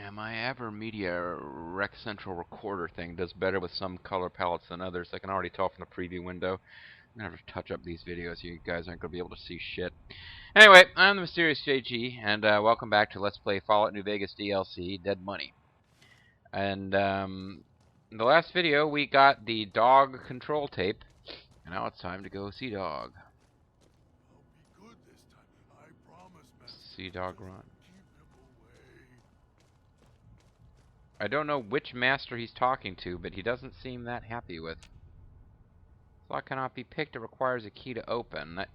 Yeah, my Avermedia Rec Central recorder thing does better with some color palettes than others. I can already tell from the preview window. I'm going to have to touch up these videos. You guys aren't going to be able to see shit. Anyway, I'm the Mysterious JG, and welcome back to Let's Play Fallout New Vegas DLC, Dead Money. And in the last video, we got the dog control tape. And now it's time to go see Dog. I'll be good this time. I promise, Master. See Dog run. Keep him away. I don't know which master he's talking to, but he doesn't seem that happy with. Lock cannot be picked. It requires a key to open. That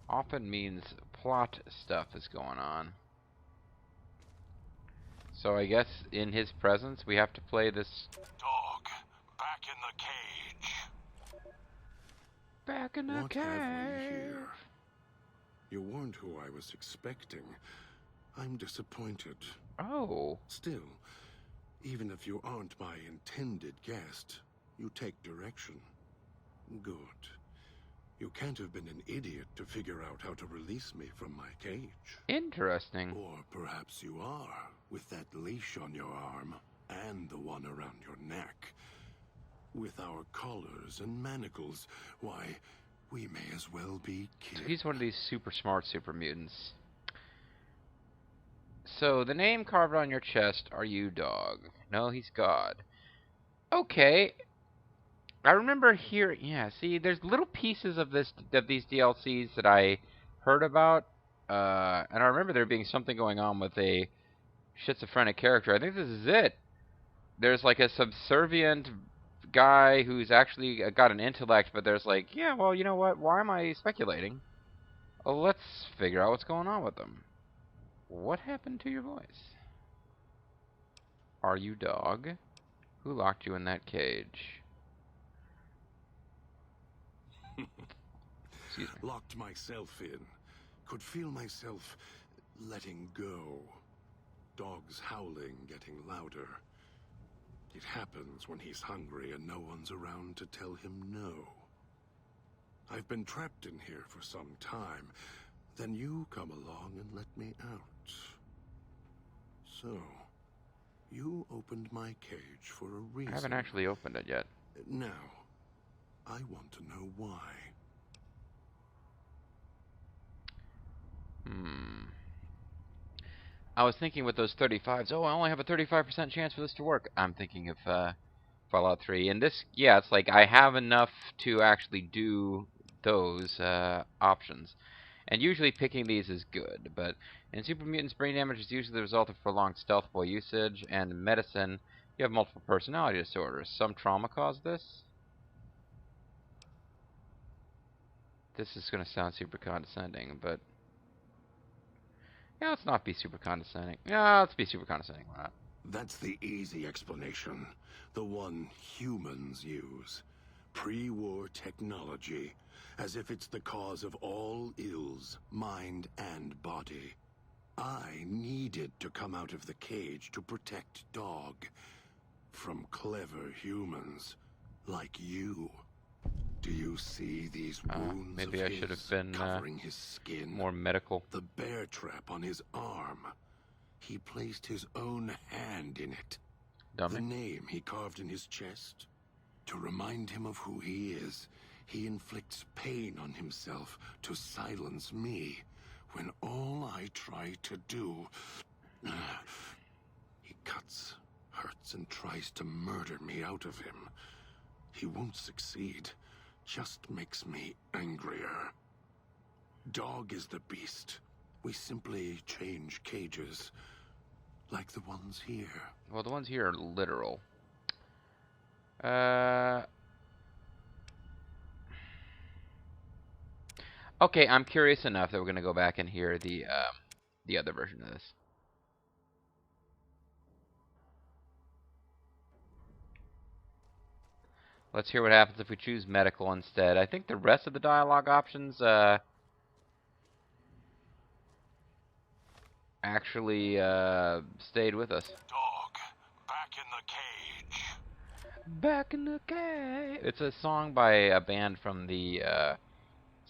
often means plot stuff is going on. So I guess in his presence we have to play this. Dog, back in the cage. Back in the What cave. have we here? You weren't who I was expecting. I'm disappointed. Oh. Still, even if you aren't my intended guest, you take direction. Good. You can't have been an idiot to figure out how to release me from my cage. Interesting. Or perhaps you are, with that leash on your arm, and the one around your neck. With our collars and manacles, why, we may as well be kin. So he's one of these super smart super mutants. So the name carved on your chest, are you Dog? No, he's God. Okay. I remember hearing, yeah, see, there's little pieces of these DLCs that I heard about, and I remember there being something going on with a schizophrenic character. I think this is it. There's like a subservient guy who's actually got an intellect, but there's like, yeah, well, you know what? Why am I speculating? Well, let's figure out what's going on with them. What happened to your voice? Are you Dog? Who locked you in that cage? Excuse me. Locked myself in. Could feel myself letting go. Dog's howling getting louder. It happens when he's hungry and no one's around to tell him no. I've been trapped in here for some time. Then you come along and let me out. So, you opened my cage for a reason. I haven't actually opened it yet. Now, I want to know why. I was thinking with those 35s, oh, I only have a 35% chance for this to work. I'm thinking of Fallout 3. And this, yeah, it's like I have enough to actually do those options. And usually picking these is good. But in Super Mutants, brain damage is usually the result of prolonged stealth boy usage. And in medicine, you have multiple personality disorders. Some trauma cause this. This is going to sound super condescending, but... yeah, let's not be super condescending. Yeah, let's be super condescending. Why not? That's the easy explanation. The one humans use. Pre-war technology. As if it's the cause of all ills, mind and body. I needed to come out of the cage to protect Dog. From clever humans. Like you. Do you see these wounds maybe of I should have his been covering his skin? more medical. The bear trap on his arm. He placed his own hand in it. Dummy. The name he carved in his chest. To remind him of who he is, he inflicts pain on himself to silence me, when all I try to do... he cuts, hurts, and tries to murder me out of him. He won't succeed. Just makes me angrier. Dog is the beast. We simply change cages. Like the ones here. Well, the ones here are literal. Okay, I'm curious enough that we're going to go back and hear the other version of this. Let's hear what happens if we choose medical instead. I think the rest of the dialogue options actually stayed with us. Dog, back in the cage. Back in the cave. It's a song by a band from the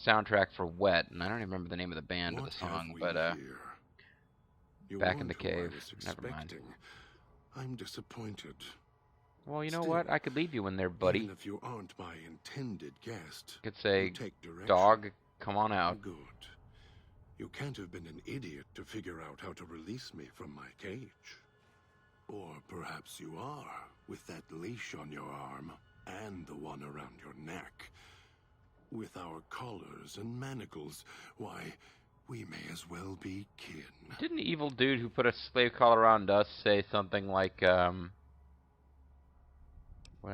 soundtrack for Wet, and I don't even remember the name of the band or the song, but You Back in the weren't who I cave. was Never mind. expecting. I'm disappointed. Well, you know Still, what? I could leave you in there, buddy. Even if you aren't my intended guest, Could say, you take direction. dog, come on out. Good. You can't have been an idiot to figure out how to release me from my cage. Or perhaps you are, with that leash on your arm, and the one around your neck. With our collars and manacles, why, we may as well be kin. Didn't the evil dude who put a slave collar on us say something like, what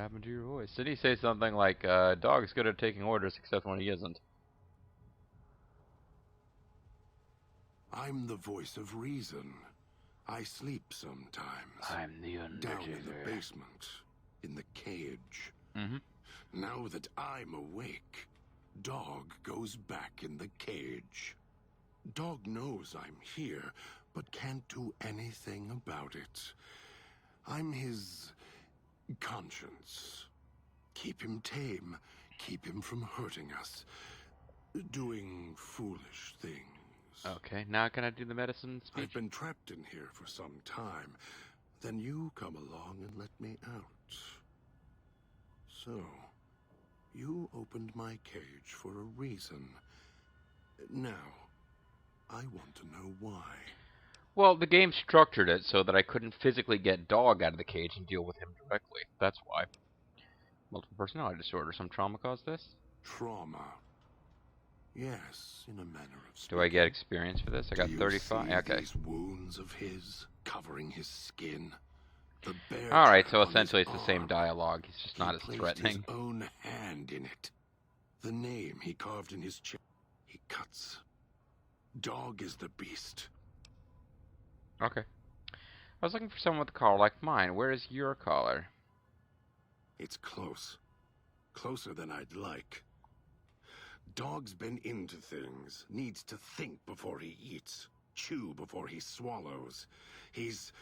happened to your voice? Did he say something like, dog's good at taking orders except when he isn't? I'm the voice of reason. I sleep sometimes. I'm the Down in the basement, in the cage. Mm-hmm. Now that I'm awake, Dog goes back in the cage. Dog knows I'm here, but can't do anything about it. I'm his conscience. Keep him tame, keep him from hurting us, doing foolish things. Okay, now can I do the medicine speech? I've been trapped in here for some time. Then you come along and let me out. So, you opened my cage for a reason. Now, I want to know why. Well, the game structured it so that I couldn't physically get Dog out of the cage and deal with him directly. That's why. Multiple personality disorder. Some trauma caused this? Trauma. Yes, in a manner of speaking. Do I get experience for this? I got 35. See Okay. these wounds of his covering his skin? The bear Alright, so trap on essentially his it's the same arm. dialogue. He's just not He as placed threatening. his own hand in it. The name he carved in his chest. He cuts. Dog is the beast. Okay. I was looking for someone with a collar like mine. Where is your collar? It's close. Closer than I'd like. Dog's been into things. Needs to think before he eats. Chew before he swallows. He's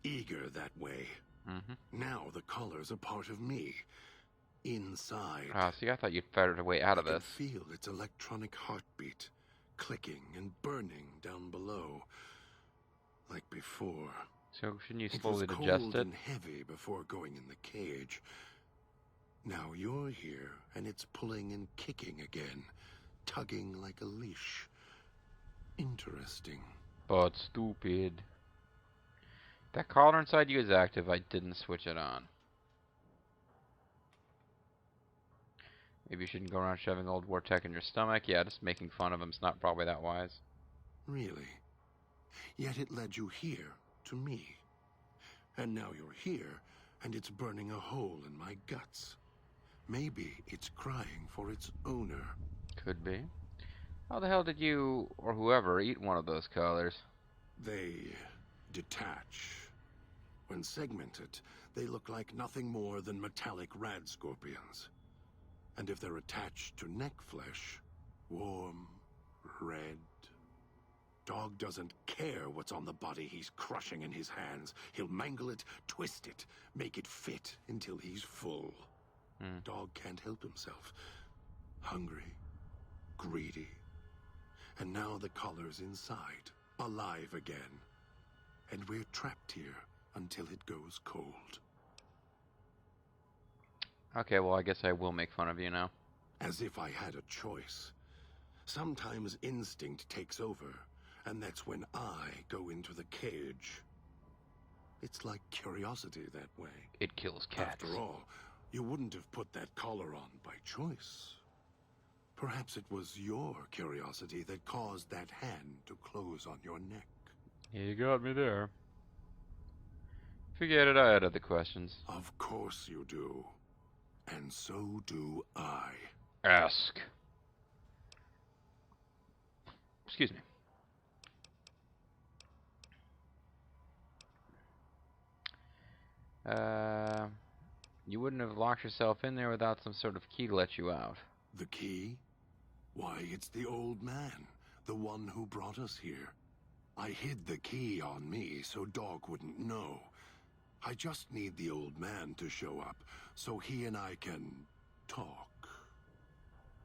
eager that way. Mm-hmm. Now the collar's a part of me. Inside. Ah, see, I thought you'd found a way out of I this. can feel its electronic heartbeat. Clicking and burning down below. Like before. So shouldn't you It slowly was digest cold it? and heavy before going in the cage. Now you're here, and it's pulling and kicking again, tugging like a leash. Interesting. But stupid. That collar inside you is active. I didn't switch it on. Maybe you shouldn't go around shoving old war tech in your stomach. Yeah, just making fun of him's not probably that wise. Really? Yet it led you here, to me. And now you're here, and it's burning a hole in my guts. Maybe it's crying for its owner. Could be. How the hell did you, or whoever, eat one of those collars? They detach. When segmented, they look like nothing more than metallic rad scorpions. And if they're attached to neck flesh, warm, red. Dog doesn't care what's on the body he's crushing in his hands. He'll mangle it, twist it, make it fit until he's full. Dog can't help himself. Hungry, greedy. And now the collar's inside, alive again. And we're trapped here until it goes cold. Okay, well, I guess I will make fun of you now. As if I had a choice. Sometimes instinct takes over, and that's when I go into the cage. It's like curiosity that way. It kills cats. After all, you wouldn't have put that collar on by choice. Perhaps it was your curiosity that caused that hand to close on your neck. You got me there. Forget it, I had other questions. Of course you do. And so do I. Ask. Excuse me. You wouldn't have locked yourself in there without some sort of key to let you out. The key? Why, it's the old man, the one who brought us here. I hid the key on me so Dog wouldn't know. I just need the old man to show up so he and I can talk.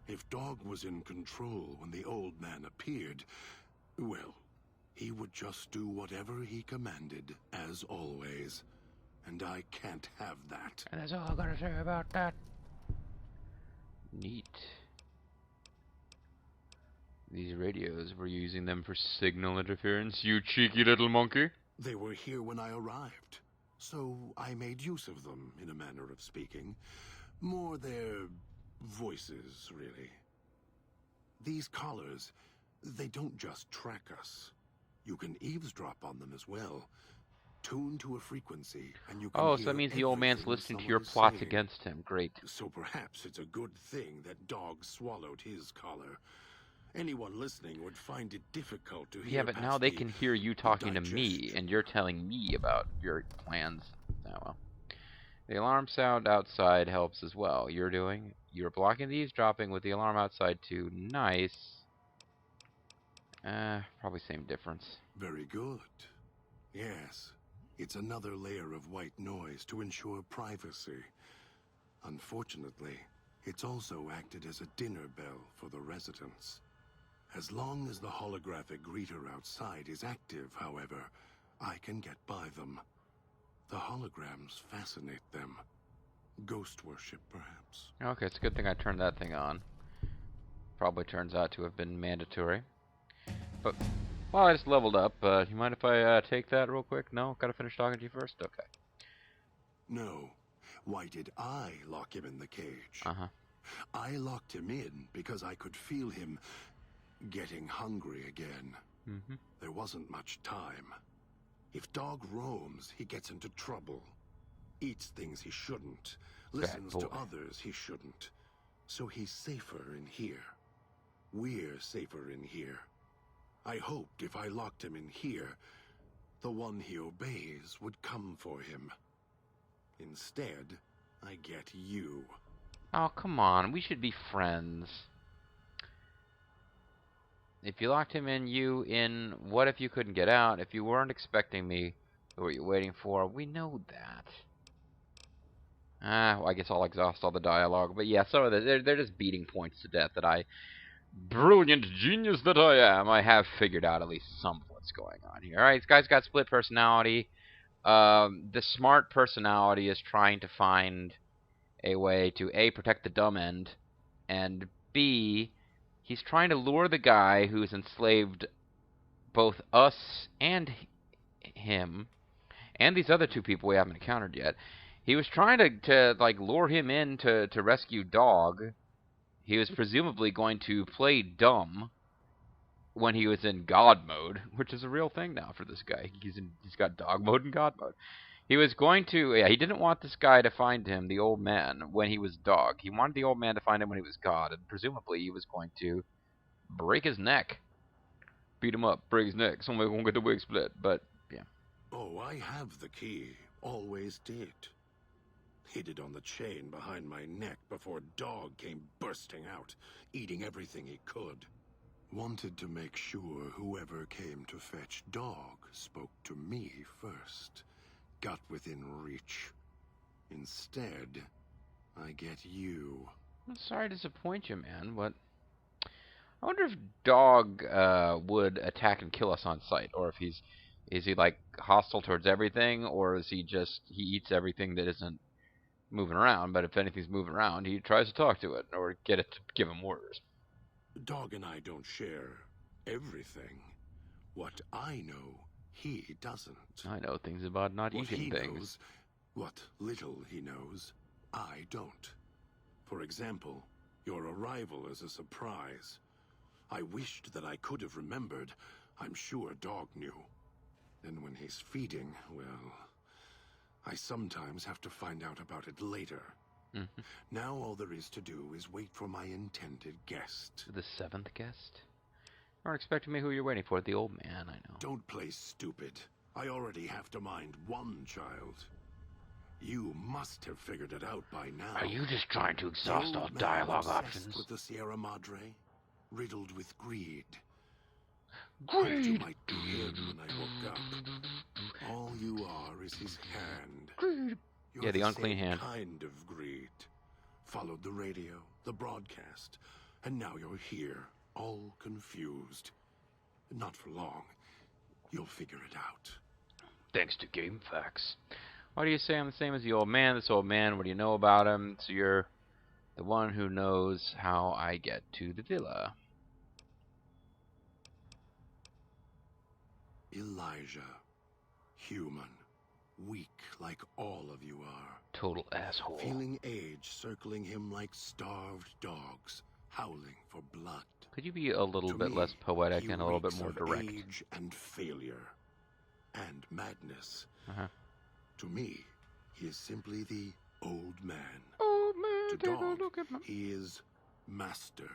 If Dog was in control when the old man appeared, well, He would just do whatever he commanded, as always. And I can't have that. And that's all I gotta say about that. Neat. These radios, were you using them for signal interference, you cheeky little monkey? They were here when I arrived, so I made use of them, in a manner of speaking. More their voices, really. These collars, they don't just track us. You can eavesdrop on them as well. Tune to a frequency, and you can Oh, hear so that means the old man's everything listening to someone your is plots saying. against him. Great. So perhaps it's a good thing that Dog swallowed his collar. Anyone listening would find it difficult to hear. Yeah, but now they can hear you talking to me, and you're telling me about your plans. Oh, well. The alarm sound outside helps as well. You're blocking the eavesdropping with the alarm outside too. Nice. Probably same difference. Very good. Yes, it's another layer of white noise to ensure privacy. Unfortunately, it's also acted as a dinner bell for the residents. As long as the holographic greeter outside is active, however, I can get by them. The holograms fascinate them. Ghost worship, perhaps. Okay, it's a good thing I turned that thing on. Probably turns out to have been mandatory. But, well, I just leveled up. You mind if I take that real quick? No? Gotta finish talking to you first? Okay. No. Why did I lock him in the cage? Uh-huh. I locked him in because I could feel him getting hungry again. Mm-hmm. There wasn't much time. If Dog roams, he gets into trouble. Eats things he shouldn't. Listens to others he shouldn't. So he's safer in here. We're safer in here. I hoped if I locked him in here, the one he obeys would come for him. Instead, I get you. Oh, come on. We should be friends. If you locked him in, what if you couldn't get out? If you weren't expecting me, who were you waiting for? We know that. Well, I guess I'll exhaust all the dialogue. But yeah, some of they're just beating points to death that I, brilliant genius that I am, I have figured out at least some of what's going on here. Alright, this guy's got split personality. The smart personality is trying to find a way to A, protect the dumb end, and B, he's trying to lure the guy who's enslaved both us and him, and these other two people we haven't encountered yet. He was trying to like lure him in to rescue Dog. He was presumably going to play dumb when he was in God mode, which is a real thing now for this guy. He's got Dog mode and God mode. He was going to, he didn't want this guy to find him, the old man, when he was Dog. He wanted the old man to find him when he was God, and presumably he was going to break his neck. Beat him up, break his neck. Somebody won't get the wig split, but, yeah. Oh, I have the key. Always did. Hid it on the chain behind my neck before Dog came bursting out, eating everything he could. Wanted to make sure whoever came to fetch Dog spoke to me first. Got within reach. Instead, I get you. I'm sorry to disappoint you, man, but I wonder if Dog would attack and kill us on sight, or if is he like hostile towards everything, or is he eats everything that isn't moving around, but if anything's moving around, he tries to talk to it, or get it to give him orders. Dog and I don't share everything. What I know, he doesn't. I know things about not eating things. Knows, what little he knows, I don't. For example, your arrival is a surprise. I wished that I could have remembered. I'm sure Dog knew. And when he's feeding, well, I sometimes have to find out about it later. Mm-hmm. Now all there is to do is wait for my intended guest. The seventh guest? You aren't expecting me. Who you're waiting for? The old man, I know. Don't play stupid. I already have to mind one child. You must have figured it out by now. Are you just trying to exhaust all dialogue options? With the Sierra Madre, riddled with greed. Greed! You might be him when I woke up. All you are is his hand. Greed! You're Yeah, the unclean same hand. kind of greed. Followed the radio, the broadcast, and now you're here, all confused. Not for long. You'll figure it out. Thanks to Game Facts. Why do you say I'm the same as the old man? This old man, what do you know about him? So you're the one who knows how I get to the villa. Elijah. Human. Weak like all of you are. Total asshole. Feeling age circling him like starved dogs, howling for blood. Could you be a little To bit me, less poetic he and a little bit reeks more of direct? Age and failure. And madness. Uh-huh. To me, he is simply the old man. Old man, To take Dog, a look at my... he is master.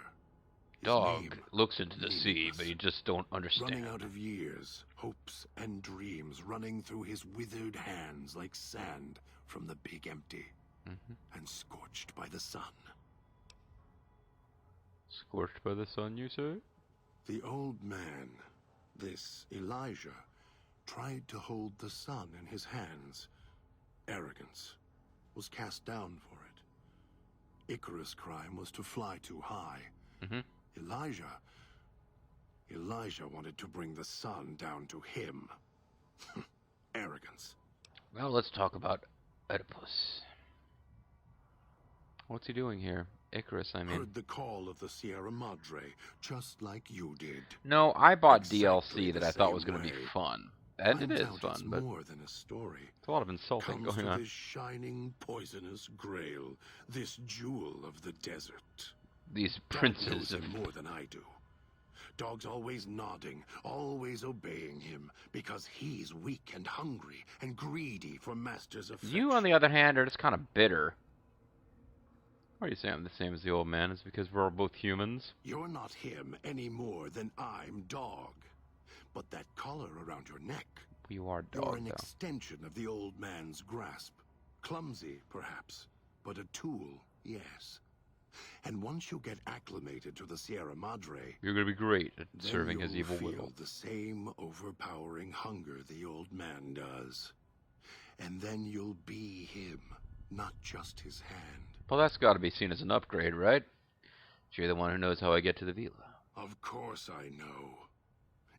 His Dog name, looks into the sea, meaningless. but you just don't understand. Running out of years, hopes and dreams running through his withered hands like sand from the big empty, and scorched by the sun. Scorched by the sun, you say? The old man, this Elijah, tried to hold the sun in his hands. Arrogance was cast down for it. Icarus' crime was to fly too high. Elijah wanted to bring the sun down to him. Arrogance. Well, let's talk about Oedipus. What's he doing here? Icarus, I mean. Heard the call of the Sierra Madre, just like you did. No, I bought Exactly DLC that the I thought same was going to be way. fun. And it Finds is out fun, it's but more than a story. it's a lot of insulting Comes going to on. this shining, poisonous grail, this jewel of the desert. These Dog princes knows of... him more than I do. Dog's always nodding, always obeying him, because he's weak and hungry and greedy for masters of You, on the other hand, are just kind of bitter. Why do you say I'm the same as the old man? It's because we're both humans. You're not him any more than I'm Dog. But that collar around your neck, You are you're dog, an though. extension of the old man's grasp. Clumsy, perhaps, but a tool, yes. And once you get acclimated to the Sierra Madre, You're going to be great at then serving his you'll evil feel will. the same overpowering hunger the old man does. And then you'll be him, not just his hand. Well, that's got to be seen as an upgrade, right? You're the one who knows how I get to the villa. Of course I know.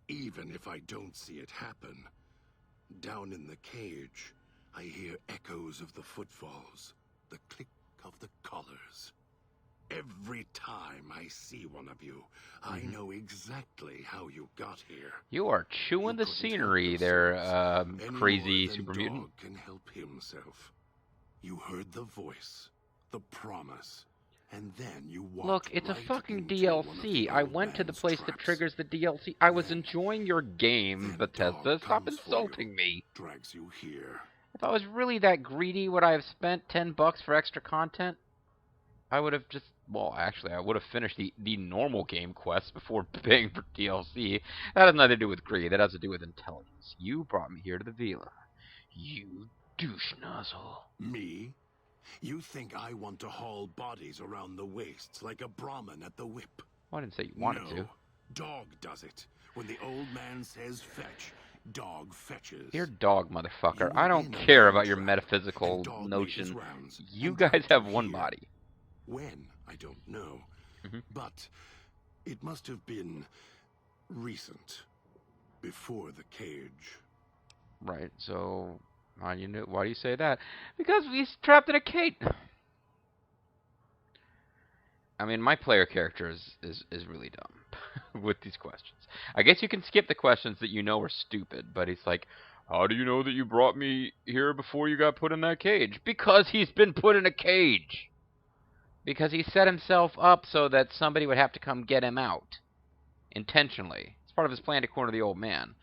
Even if I don't see it happen. Down in the cage, I hear echoes of the footfalls, the click of the collars. Every time I see one of you, I know exactly how you got here. You are chewing the You couldn't scenery help there, yourselves any crazy more than super mutant. Dog can help himself. You heard the voice, the promise, and then you walked Look, it's a right fucking into one of DLC. the I old went to the man's place that traps. triggers the DLC. I was Then- enjoying your game, then Bethesda. Dog Stop comes for insulting you, me. Drags you here. If I was really that greedy, would I have spent $10 for extra content? I would have just... Well, actually, I would have finished the normal game quests before paying for DLC. That has nothing to do with greed. That has to do with intelligence. You brought me here to the villa. You douche nozzle. Me? You think I want to haul bodies around the wastes like a Brahmin at the whip? Well, I didn't say you wanted no. to. Dog does it. When the old man says fetch, Dog fetches. You're dog, motherfucker. You were I don't in a care man about your trap, metaphysical and Dog made his notion. rounds You and guys dragged have you one here. body. When? I don't know. Mhm. But it must have been recent. Before the cage. Right, so... Why do you say that? Because he's trapped in a cage. I mean, my player character is really dumb with these questions. I guess you can skip the questions that you know are stupid, but he's like, how do you know that you brought me here before you got put in that cage? Because he's been put in a cage. Because he set himself up so that somebody would have to come get him out. Intentionally. It's part of his plan to corner the old man.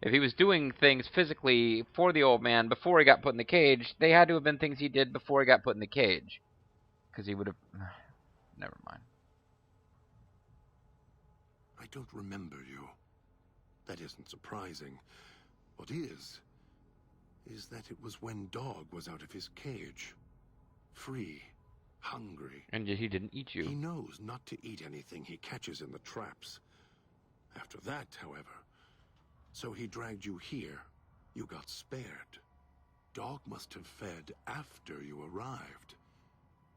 If he was doing things physically for the old man before he got put in the cage, they had to have been things he did before he got put in the cage. Because he would have... Never mind. I don't remember you. That isn't surprising. What is that it was when Dog was out of his cage. Free. Hungry. And yet he didn't eat He you. knows not to eat anything he catches in the traps. After that, however, so he dragged you here. You got spared. Dog must have fed after you arrived.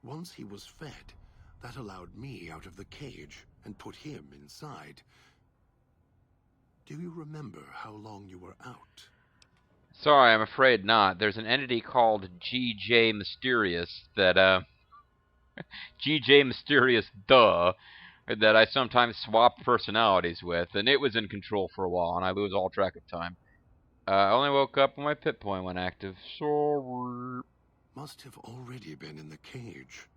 Once he was fed, that allowed me out of the cage and put him inside. Do you remember how long you were out? Sorry, I'm afraid not. There's an entity called GJ Mysterious that, GJ Mysterious, duh, that I sometimes swap personalities with, and it was in control for a while, and I lose all track of time. I only woke up when my pit point went active. Sorry. Must have already been in the cage.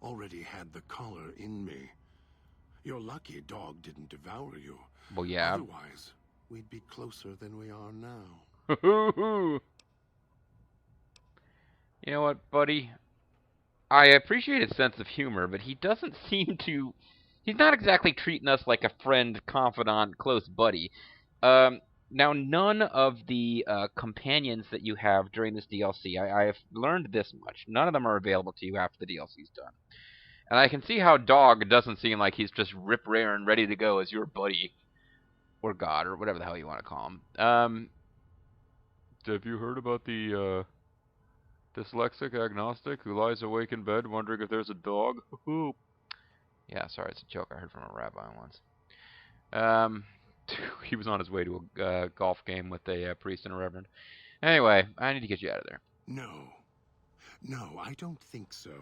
Already had the collar in me. You're lucky Dog didn't devour you. Well, yeah. Otherwise, we'd be closer than we are now. You know what, buddy? I appreciate his sense of humor, but he doesn't seem to... He's not exactly treating us like a friend, confidant, close buddy. Now, none of the companions that you have during this DLC, I have learned this much. None of them are available to you after the DLC's done. And I can see how Dog doesn't seem like he's just rip-raring, ready to go as your buddy. Or God, or whatever the hell you want to call him. Have you heard about the dyslexic agnostic who lies awake in bed wondering if there's a dog? Yeah, sorry, it's a joke I heard from a rabbi once. He was on his way to a golf game with a priest and a reverend. Anyway, I need to get you out of there. No, I don't think so.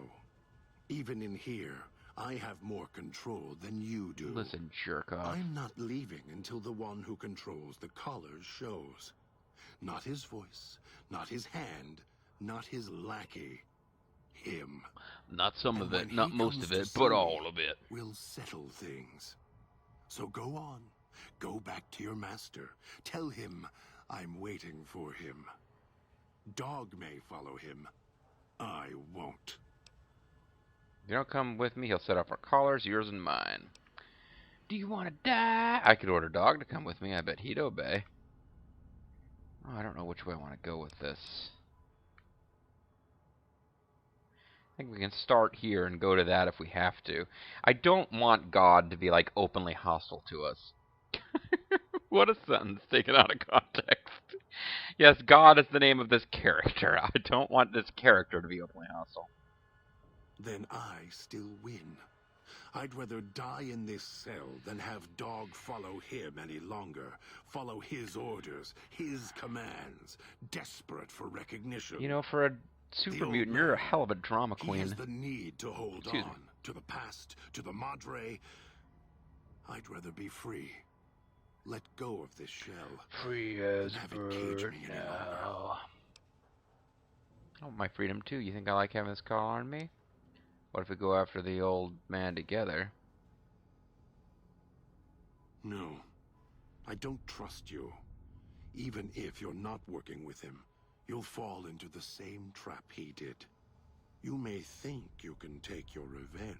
Even in here, I have more control than you do. Listen, jerk off. I'm not leaving until the one who controls the collars shows. Not his voice, not his hand, not his lackey. Him. Not some And of it, when not he most comes of to it, see but me, all of it. We'll settle things. So go on. Go back to your master. Tell him I'm waiting for him. Dog may follow him. I won't. If you don't come with me, he'll set off our collars, yours and mine. Do you want to die? I could order Dog to come with me. I bet he'd obey. Oh, I don't know which way I want to go with this. I think we can start here and go to that if we have to. I don't want God to be, like, openly hostile to us. What a sentence taken out of context. Yes, God is the name of this character. I don't want this character to be openly hostile. Then I still win. I'd rather die in this cell than have Dog follow him any longer. Follow his orders, his commands, desperate for recognition. You know, for a super mutant, you're a hell of a drama queen. He has the need to hold Excuse on me. to the past, to the Madre. I'd rather be free. Let go of this shell. Free as Have a it cage bird me any now. I want my freedom too. You think I like having this collar on me? What if we go after the old man together? No, I don't trust you. Even if you're not working with him, you'll fall into the same trap he did. You may think you can take your revenge.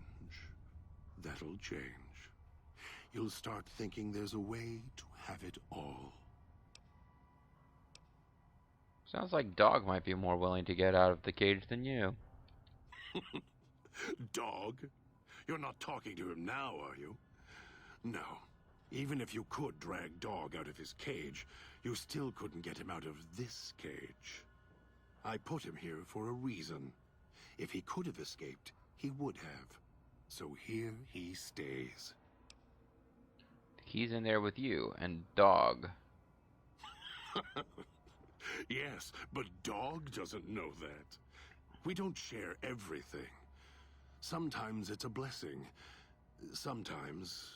That'll change. You'll start thinking there's a way to have it all. Sounds like Dog might be more willing to get out of the cage than you. Dog? You're not talking to him now, are you? No. Even if you could drag Dog out of his cage, you still couldn't get him out of this cage. I put him here for a reason. If he could have escaped, he would have. So here he stays. He's in there with you and Dog. Yes, but Dog doesn't know that. We don't share everything. Sometimes it's a blessing. Sometimes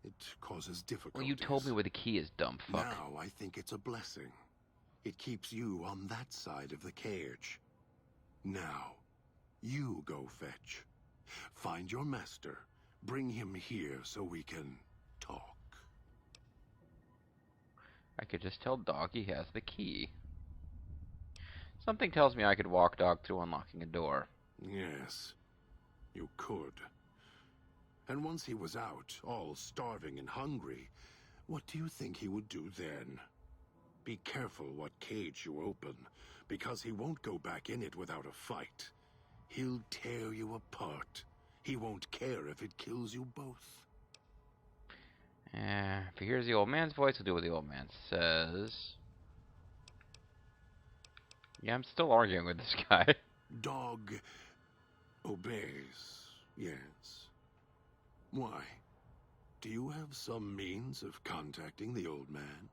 it causes difficulties. Well, you told me where the key is, dumb fuck. Now I think it's a blessing. It keeps you on that side of the cage. Now, you go fetch. Find your master. Bring him here so we can talk. I could just tell Dog he has the key. Something tells me I could walk Dog through unlocking a door. Yes, you could. And once he was out, all starving and hungry, what do you think he would do then? Be careful what cage you open, because he won't go back in it without a fight. He'll tear you apart. He won't care if it kills you both. If he hears the old man's voice, he'll do what the old man says. Yeah, I'm still arguing with this guy. Dog obeys, yes. Why? Do you have some means of contacting the old man?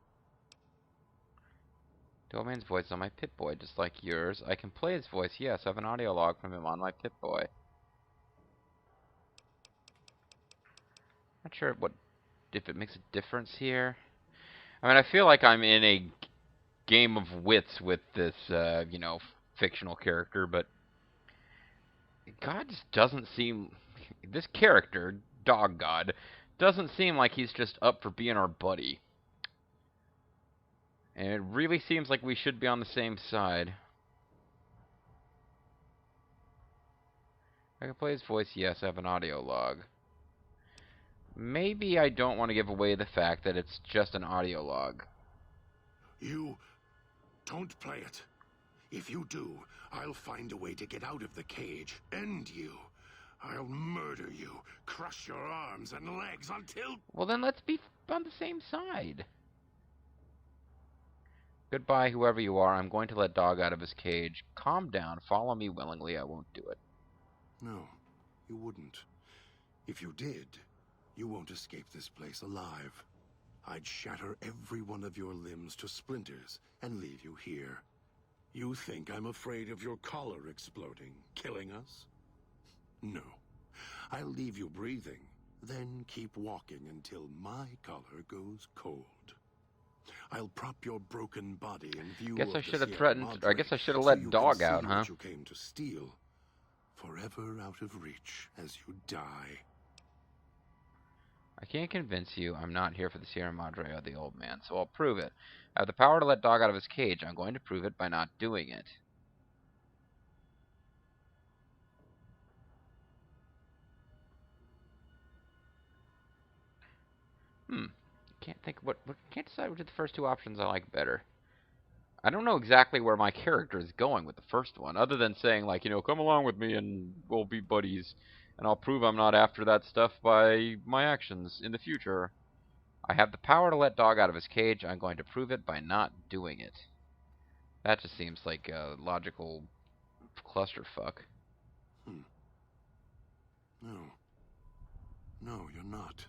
The old man's voice is on my Pip-Boy, just like yours. I can play his voice, yes. I have an audio log from him on my Pip-Boy. Not sure if it makes a difference here. I mean, I feel like I'm in a game of wits with this, you know, fictional character, but God just doesn't seem... This character, Dog God, doesn't seem like he's just up for being our buddy. And it really seems like we should be on the same side. I can play his voice, yes, I have an audio log. Maybe I don't want to give away the fact that it's just an audio log. You don't play it. If you do, I'll find a way to get out of the cage, end you. I'll murder you, crush your arms and legs until... Well, then let's be on the same side. Goodbye, whoever you are. I'm going to let Dog out of his cage. Calm down. Follow me willingly. I won't do it. No, you wouldn't. If you did, you won't escape this place alive. I'd shatter every one of your limbs to splinters and leave you here. You think I'm afraid of your collar exploding, killing us? No. I'll leave you breathing, then keep walking until my collar goes cold. I'll prop your broken body in view Guess of I the should have Sierra threatened, or I Madre, guess I should have so let you Dog can out, see huh? what you came to steal, forever out of reach as you die. I can't convince you I'm not here for the Sierra Madre or the old man, so I'll prove it. I have the power to let Dog out of his cage. I'm going to prove it by not doing it. Can't decide which of the first two options I like better. I don't know exactly where my character is going with the first one, other than saying, like, you know, come along with me and we'll be buddies, and I'll prove I'm not after that stuff by my actions in the future. I have the power to let Dog out of his cage. I'm going to prove it by not doing it. That just seems like a logical clusterfuck. No. No, you're not.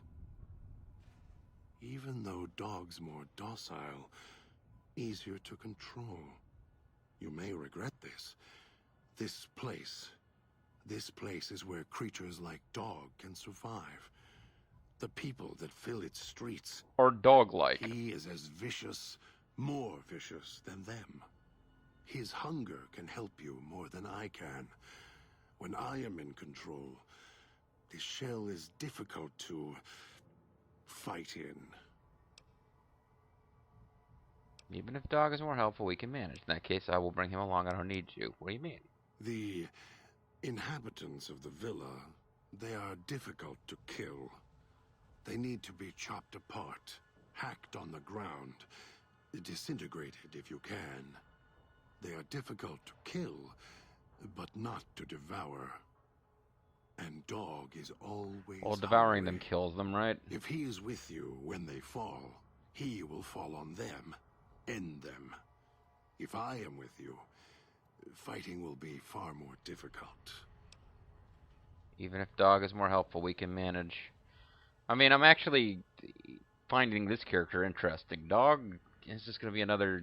Even though Dog's more docile, easier to control. You may regret this. This place is where creatures like Dog can survive. The people that fill its streets Or dog-like. He is as vicious, more vicious than them. His hunger can help you more than I can. When I am in control, this shell is difficult to fight in. Even if Dog is more helpful, we can manage. In that case, I will bring him along. I don't need you. What do you mean? The inhabitants of the villa, they are difficult to kill. They need to be chopped apart, hacked on the ground, disintegrated if you can. They are difficult to kill, but not to devour. And Dog is always Well, devouring hungry. them kills them, right? If he is with you when they fall, he will fall on them, end them. If I am with you, fighting will be far more difficult. Even if Dog is more helpful, we can manage. I mean, I'm actually finding this character interesting. Dog is just going to be another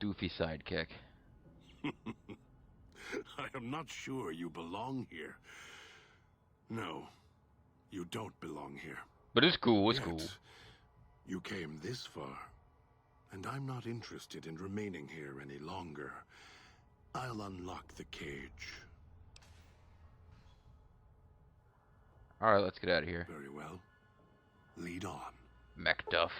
doofy sidekick. I am not sure you belong here. No, you don't belong here. But it's cool, it's Yet, cool. You came this far, and I'm not interested in remaining here any longer. I'll unlock the cage. Alright, let's get out of here. Very well. Lead on. Macduff.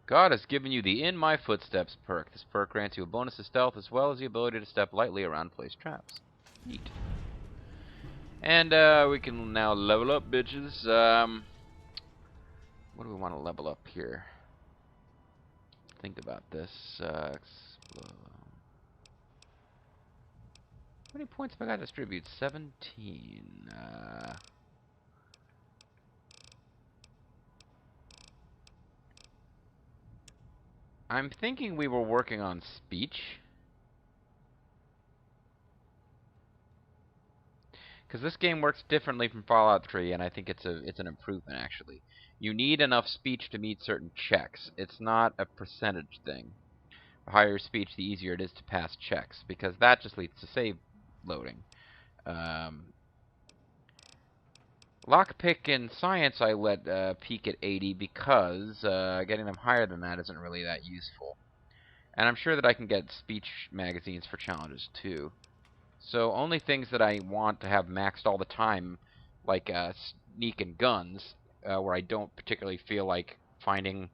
God has given you the In My Footsteps perk. This perk grants you a bonus to stealth as well as the ability to step lightly around placed traps. Neat. And we can now level up, bitches. What do we want to level up here? Think about this. How many points have I got to distribute? 17. I'm thinking we were working on speech. Because this game works differently from Fallout 3, and I think it's an improvement, actually. You need enough speech to meet certain checks. It's not a percentage thing. The higher your speech, the easier it is to pass checks, because that just leads to save loading. Lockpick and science I let peak at 80 because getting them higher than that isn't really that useful. And I'm sure that I can get speech magazines for challenges too. So only things that I want to have maxed all the time, like sneak and guns, where I don't particularly feel like finding...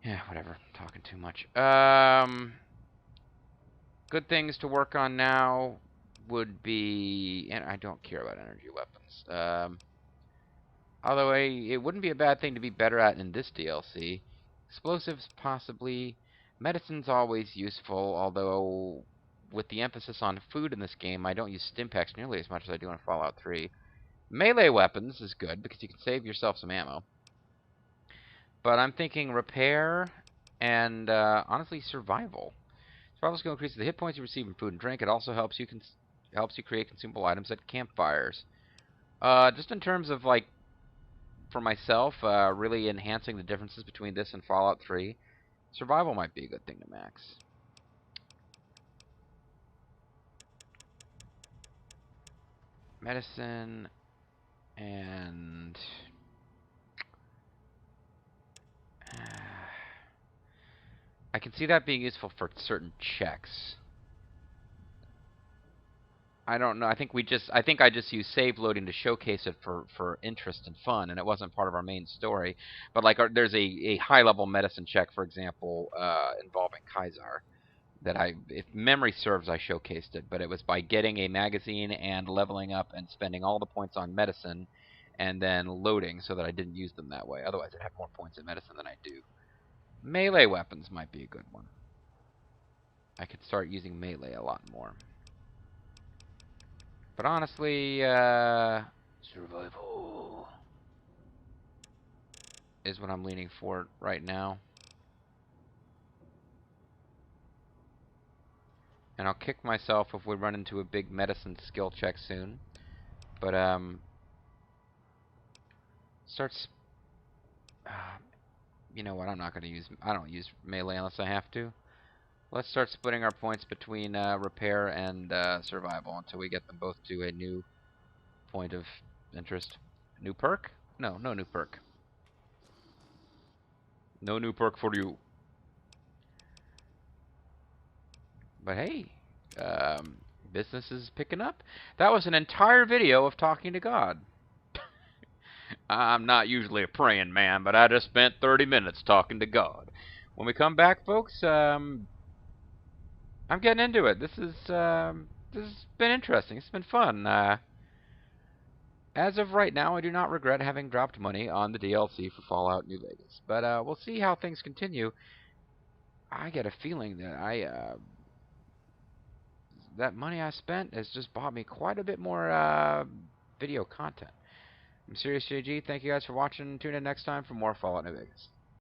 Yeah, whatever. I'm talking too much. Good things to work on now would be... And I don't care about energy weapons. Although it wouldn't be a bad thing to be better at in this DLC. Explosives, possibly. Medicine's always useful, although with the emphasis on food in this game, I don't use Stimpaks nearly as much as I do in Fallout 3. Melee weapons is good, because you can save yourself some ammo. But I'm thinking repair and, honestly, survival. Survival skill increases the hit points you receive in food and drink. It also helps you create consumable items at campfires. Just in terms of, like, for myself, really enhancing the differences between this and Fallout 3, survival might be a good thing to max. Medicine and... I can see that being useful for certain checks. I don't know. I think I just used save loading to showcase it for interest and fun, and it wasn't part of our main story. But like, there's a high level medicine check, for example, involving Kaiser, that if memory serves, I showcased it. But it was by getting a magazine and leveling up and spending all the points on medicine, and then loading so that I didn't use them that way. Otherwise, I'd have more points in medicine than I do. Melee weapons might be a good one. I could start using melee a lot more. But honestly, survival is what I'm leaning for right now. And I'll kick myself if we run into a big medicine skill check soon. But, you know what, I don't use melee unless I have to. Let's start splitting our points between repair and survival until we get them both to a new point of interest. New perk? No, no new perk. No new perk for you. But hey, business is picking up. That was an entire video of talking to God. I'm not usually a praying man, but I just spent 30 minutes talking to God. When we come back, folks, I'm getting into it. This has been interesting. It's been fun. As of right now, I do not regret having dropped money on the DLC for Fallout New Vegas. But we'll see how things continue. I get a feeling that that money I spent has just bought me quite a bit more video content. I'm Serious JG. Thank you guys for watching. Tune in next time for more Fallout New Vegas.